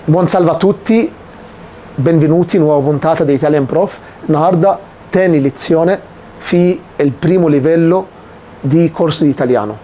Buon salve a tutti, benvenuti in nuova puntata di Italian Prof. النهارده تاني lezione في البريمو ليفيلو دي كورس دي إيطاليانو.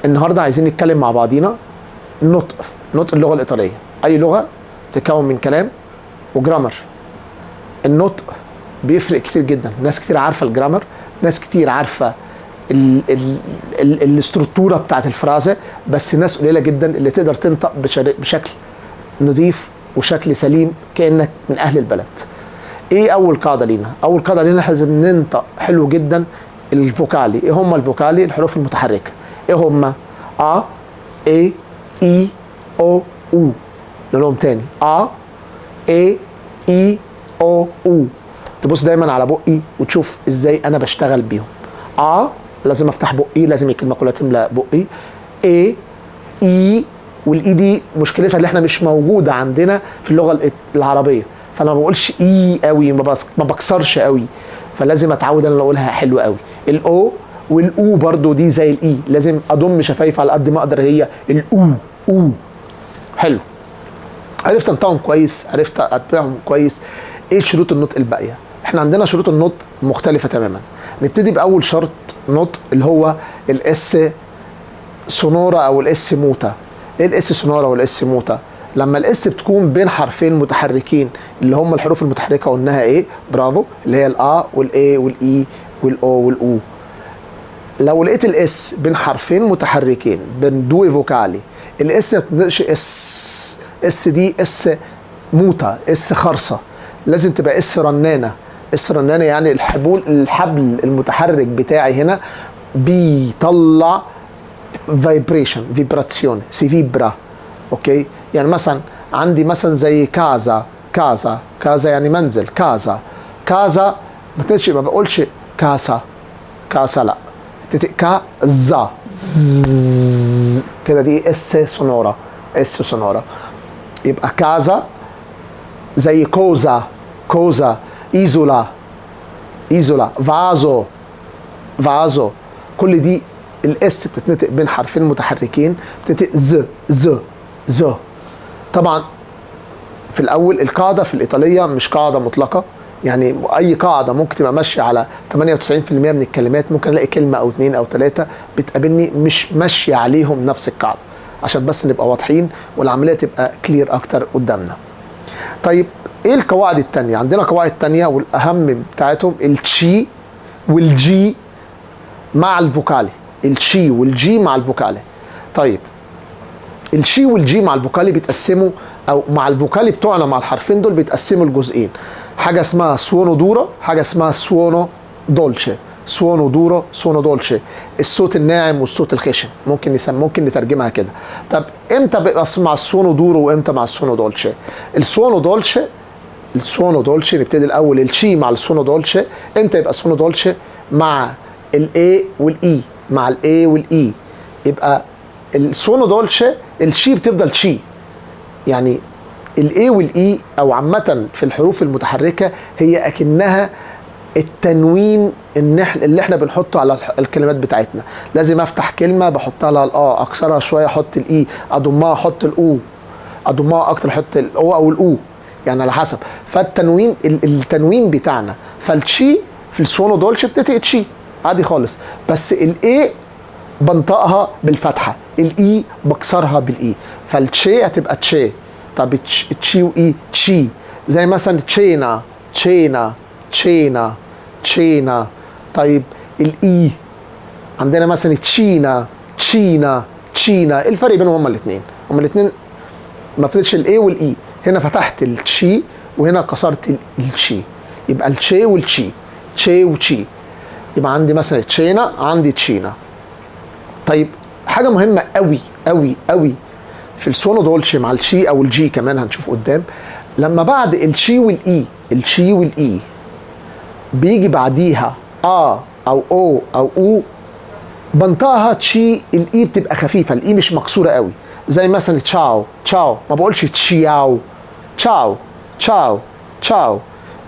النهارده عايزين نتكلم مع بعضينا نطق اللغة الإيطالية. أي لغة تتكون من كلام وجرامر. النطق بيفرق كتير جدا، ناس كتير عارفة الجرامر، ناس كتير عارفة الاستركتورة بتاعت الفرازة، بس ناس قليلة جدا اللي تقدر تنطق بشكل نظيف وشكل سليم كأنك من أهل البلد. ايه أول قاعدة لينا؟ أول قاعدة لينا لازم ننطق حلو جدا الفوكالي. ايه هم الفوكالي؟ الحروف المتحركة. ايه هم؟ A E I O U. نقولهم تاني A E I O U. تبص دايما على بقي وتشوف ازاي انا بشتغل بيهم. A لازم افتح بقي، لازم الكلمه كلها تملى بقي. A E والاي دي مشكلتها اللي احنا مش موجوده عندنا في اللغه العربيه، فانا ما بقولش اي قوي، ما بكسرش قوي، فلازم اتعود ان انا اقولها حلو قوي. الاو والاو برضو دي زي الاي، لازم اضم شفايف على قد ما اقدر، هي الاو او. حلو، عرفت انطقهم كويس، عرفت اتبعهم كويس. ايه شروط النطق الباقيه؟ احنا عندنا شروط النطق مختلفه تماما. نبتدي باول شرط نطق اللي هو الاس سونورا او الاس موتا. ايه الاس سونورا والاس موتا؟ لما الاس بتكون بين حرفين متحركين اللي هم الحروف المتحركه قلناها ايه؟ برافو، اللي هي الا والاي والاي والاو والاو. لو لقيت الاس بين حرفين متحركين بين دوي فوكالي، الاس ما بتنطقش اس دي اس موتا، اس خرصه، لازم تبقى اس رنانه. اس رنانه يعني الحبل المتحرك بتاعي هنا بيطلع فيبراسيون، سي فيبرا. اوكي، يعني مثلا عندي مثلا زي كازا يعني منزل. كازا ما بقولش كاسا لا، كازا كده، دي اس سونورا. يبقى كازا زي كوزا، ايزولا، فازو، كل دي الاس بتتنطق بين حرفين متحركين، بتتنطق ز. طبعا في الاول القاعده في الايطاليه مش قاعده مطلقه، يعني اي قاعده ممكن تبقى ماشيه على 98% من الكلمات، ممكن الاقي كلمه او اتنين او تلاته بتقابلني مش ماشيه عليهم نفس القاعده، عشان بس نبقى واضحين والعمليه تبقى كلير اكتر قدامنا. طيب ايه القواعد التانية؟ عندنا قواعد تانية والاهم بتاعتهم التشي والجي مع الفوكالي. الشي والجي مع الفوكالي. طيب الشي والجي مع الفوكالي بيتقسموا، او مع الفوكالي بتوعنا مع الحرفين دول بيتقسموا لجزئين، حاجه اسمها سوونو دورا، حاجه اسمها سوونو دولشي. سوونو دورا، سوونو دولشي، الصوت الناعم والصوت الخشن، ممكن نترجمها كده. طب امتى بيبقى مع السوونو دورو وامتى مع السوونو دولشي؟ السوونو دولشي نبتدي الاول الشي مع السوونو دولشي. امتى يبقى السوونو دولشي؟ مع الاي والاي، يبقى السونو دولشي الشي بتفضل شي، يعني الاي والاي او عامه في الحروف المتحركه هي اكنها التنوين اللي احنا بنحطه على الكلمات بتاعتنا. لازم افتح كلمه بحطها لها الا، اكسرها شويه احط الاي، اضمها احط الاو، اضمها اكتر احط الاو او الاو، يعني على حسب. فالتنوين التنوين بتاعنا، فالشي في السونو دولشي بتتقي تشي عادي خالص، بس الاي بنطقها بالفتحه، الاي بكسرها بالاي، فالتشي هتبقى تشي. طب تشي واي تشي، زي مثلا تشينا. طيب الاي عندنا مثلا تشينا. الفرق بينهم هما الاثنين ما فضلش الاي والاي، هنا فتحت التشي وهنا كسرت التشي، يبقى التشي والتشي، تشي وتشي. يبقى عندي مثلا تشينا، عندي تشينا. طيب حاجه مهمه قوي في السونو دولشي مع الشي او الجي كمان هنشوف قدام، لما بعد الشي والاي بيجي بعديها او او بنطقها تشي، الاي بتبقى خفيفه، الاي مش مكسوره قوي، زي مثلا تشاو، ما بقولش تشياو، تشاو.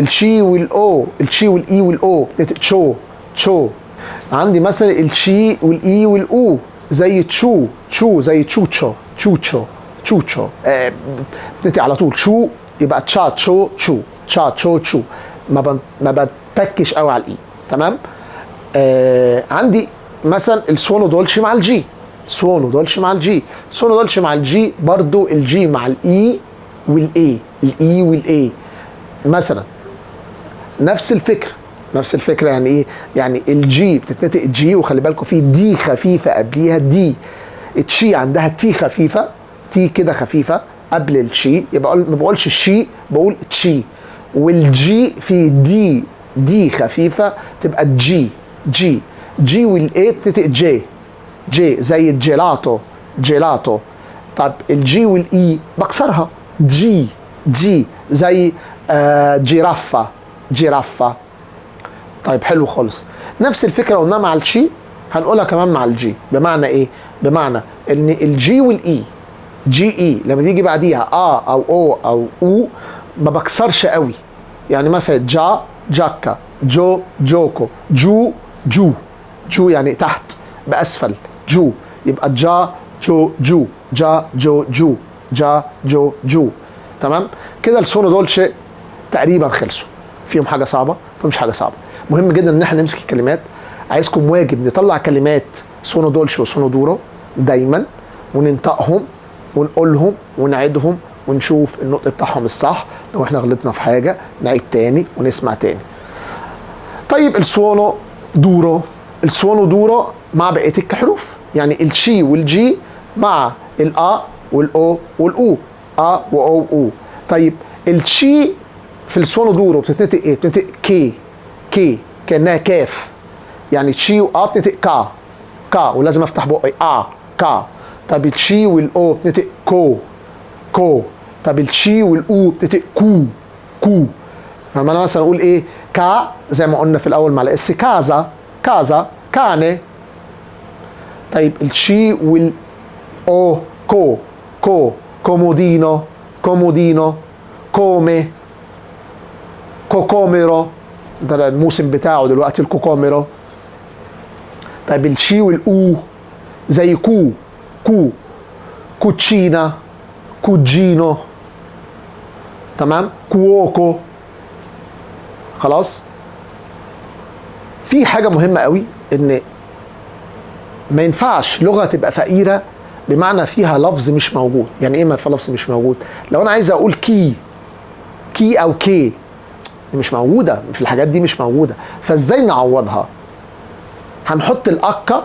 الشي والاي والاو تشو. عندي مثلا الشي والاي والاو زي تشو، زي تشوتشو، تشوتشو، بتنطق على طول شو يبقى تشاتشو تشو، تشاتشو تشو، ما بتكش قوي على الاي. تمام. عندي مثلا السونو دولشي مع الجي، سونو دولشي مع الجي، سونو دولشي مع الجي برضو الجي مع الاي والاي، الاي والاي مثلا نفس الفكره، نفس الفكره. يعني ايه؟ يعني الجي بتتنطق جي، وخلي بالكم في دي خفيفه قبليها دي. التشي عندها تي خفيفه، تي كده خفيفه قبل الشي، يبقى ما بقولش الشي، بقول تشي. والجي في دي خفيفه تبقى جي، جي جي. والاي بتتنطق جي، جي زي الجيلاتو، جيلاتو. طب الجي والاي بكسرها، جي جي زي جيرافه، جيرافه. طيب حلو خالص. نفس الفكره قلناها مع الشي هنقولها كمان مع الجي. بمعنى ايه؟ بمعنى ان الجي والاي، جي اي لما بيجي بعديها او او او او ما بكسرش قوي. يعني مثلا جا جاكا، جو جوكو، جو جو، جو يعني تحت باسفل، جو يبقى جا جو جو، جا جو جو، جا جو جو. تمام كده. السونو دولشي تقريبا خلصوا. فيهم حاجه صعبه؟ مفيهمش حاجه صعبه. مهم جدا ان احنا نمسك الكلمات. عايزكم واجب نطلع كلمات سونو دولشي وسونو دورو دايما، وننطقهم ونقولهم ونعيدهم ونشوف النطق بتاعهم الصح. لو احنا غلطنا في حاجه نعيد تاني ونسمع تاني. طيب السونو دورو، السونو دورو مع بقيه الحروف، يعني الشي والجي مع الأ والأو والأو، أ وأو وأو. طيب الشي في السونو دورو بتتنطق إيه؟ بتتنطق كي، كي كأنها كاف. يعني تشي وأ بتتنطق كا، كا ولازم أفتح بقي كا. طب الشي والأو بتتنطق كو، كو. طب الشي والأو بتتنطق كو، كو. فما أنا مثلا أقول إيه؟ كا زي ما قلنا في الأول مع الإس، كازا، كازا، كاني. طيب الشي والأو كو، كو، كومودينو، كومودينو، كومي، كوكوميرو، ده الموسم بتاعه دلوقتي الكوكوميرو. طيب الشي والأو زي كو، كو، كوتشينا، كوجينو. تمام. كووكو. خلاص. في حاجة مهمة قوي، ان ما ينفعش لغة تبقى فقيرة بمعنى فيها لفظ مش موجود. يعني ايه ما فيها لفظ مش موجود؟ لو انا عايز اقول كي، كي او كي مش موجودة في الحاجات دي، مش موجودة. فازاي نعوضها؟ هنحط الأكا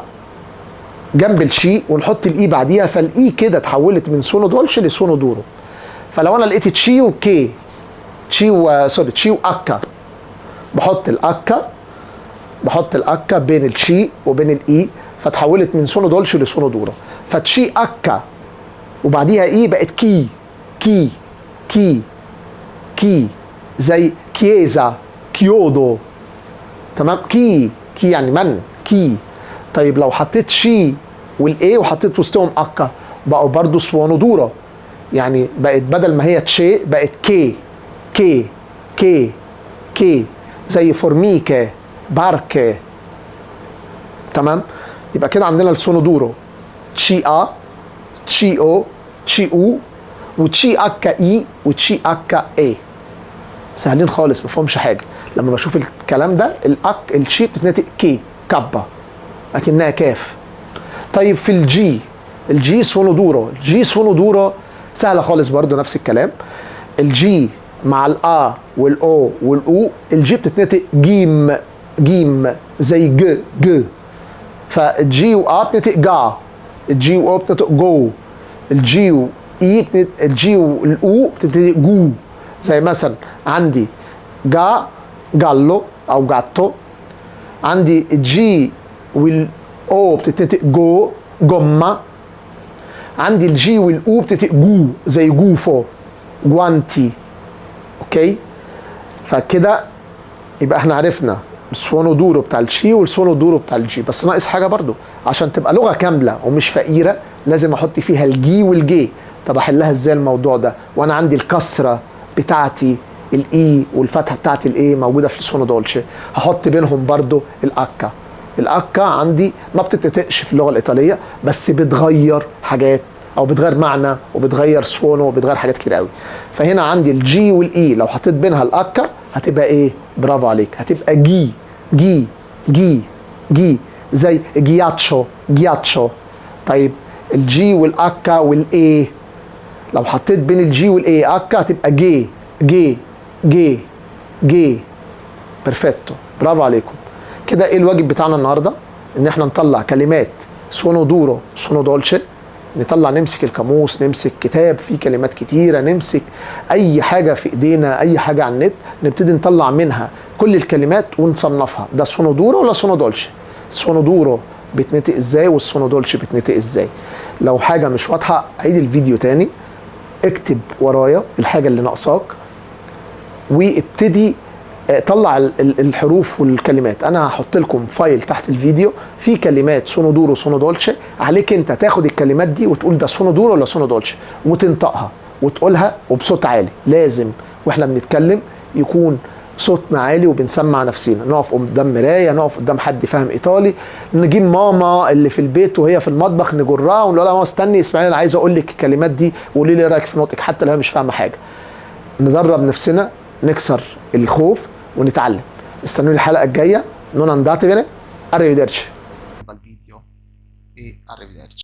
جنب الشي ونحط الإي بعديها، فالإي كده اتحولت من سونو دولش لسونو دورو. فلو أنا لقيت تشي وكي، تشي سوري تشي وأكا، بحط الأكا، بحط الأكا بين الشي وبين الإي، فتحولت من سونو دولش لسونو دورو. فتشي أكا وبعديها إي بقت كي، كي، كي، كي زي كييزا، كيودو. تمام. كي، كي يعني من، كي. طيب لو حطيت شي والاي وحطيت وسطهم اكا بقوا برضو سوانو دورو. يعني بقت بدل ما هي تشي بقت كي، كي، كي، كي زي فورميكا، باركا. تمام. يبقى كده عندنا السونو دورو تشي ا، تشي او، تشي او، وتشي اكا اي، وتشي اكا اي. سهلين خالص ما فيهمش حاجه. لما بشوف الكلام ده الشي بتتنطق كي، كابا، لكنها كاف. طيب في الجي، الجي سونو دورو، الجي سونو دورو سهله خالص برضو نفس الكلام. الجي مع الآ والأو والأو، الجي بتتنطق جيم، جيم زي ج، ج. فالجي وآ بتنطق جا، الجي وأو بتنطق جو، الجي وإي الجي والأو بتنطق جو. زي مثلا عندي جا، جالو او جاتو. عندي الجي والاو بتتنطق جو، جمة. عندي الجي والاو بتتنطق جو زي جوفو، جوانتي. اوكي. فكده يبقى احنا عرفنا السونو دورو بتاع الشي والسونو دورو بتاع الجي. بس ناقص حاجة برضو عشان تبقى لغة كاملة ومش فقيرة، لازم احط فيها الجي والجي. طب احلها ازاي الموضوع ده وانا عندي الكسرة بتاعتي الاي والفتحه بتاعتي الاي موجوده في السونو دولشي؟ هحط بينهم برضو الاكا. الاكا عندي ما بتتنطقش في اللغه الايطاليه، بس بتغير حاجات او بتغير معنى وبتغير سونو وبتغير حاجات كتير قوي. فهنا عندي الجي والاي لو حطيت بينها الاكا هتبقى ايه؟ برافو عليك، هتبقى جي جي جي جي، زي جياتشو جياتشو. طيب الجي والاكا والاي لو حطيت بين الجي والاي اكا هتبقى جي جي جي جي. بيرفكتو، برافو عليكم. كده ايه الواجب بتاعنا النهارده؟ ان احنا نطلع كلمات سونو دورو سونو دولشي، نطلع نمسك القاموس، نمسك كتاب فيه كلمات كتيره، نمسك اي حاجه في ايدينا، اي حاجه على النت، نبتدي نطلع منها كل الكلمات ونصنفها، ده سونو دورو ولا سونو دولشي؟ سونو دورو بيتنطق ازاي والسونو دولشي بيتنطق ازاي؟ لو حاجه مش واضحه عيد الفيديو تاني، اكتب ورايا الحاجه اللي ناقصاك وابتدي طلع الحروف والكلمات. انا هحط لكم فايل تحت الفيديو فيه كلمات سونو دورو سونو دولشي، عليك انت تاخد الكلمات دي وتقول ده سونو دورو ولا سونو دولشي، وتنطقها وتقولها وبصوت عالي. لازم واحنا بنتكلم يكون صوتنا عالي وبنسمع نفسينا، نقف قدام مرايه، نقف قدام حد فاهم ايطالي، نجيب ماما اللي في البيت وهي في المطبخ نجرها ونقول لها ماما استني اسمعيني انا عايز اقول لك الكلمات دي وقولي لي ايه رايك في نطقك حتى لو هي مش فاهمه حاجه. ندرب نفسنا، نكسر الخوف ونتعلم. استنوني الحلقه الجايه. Non andatevene. Arrivederci. al video e arrivederci.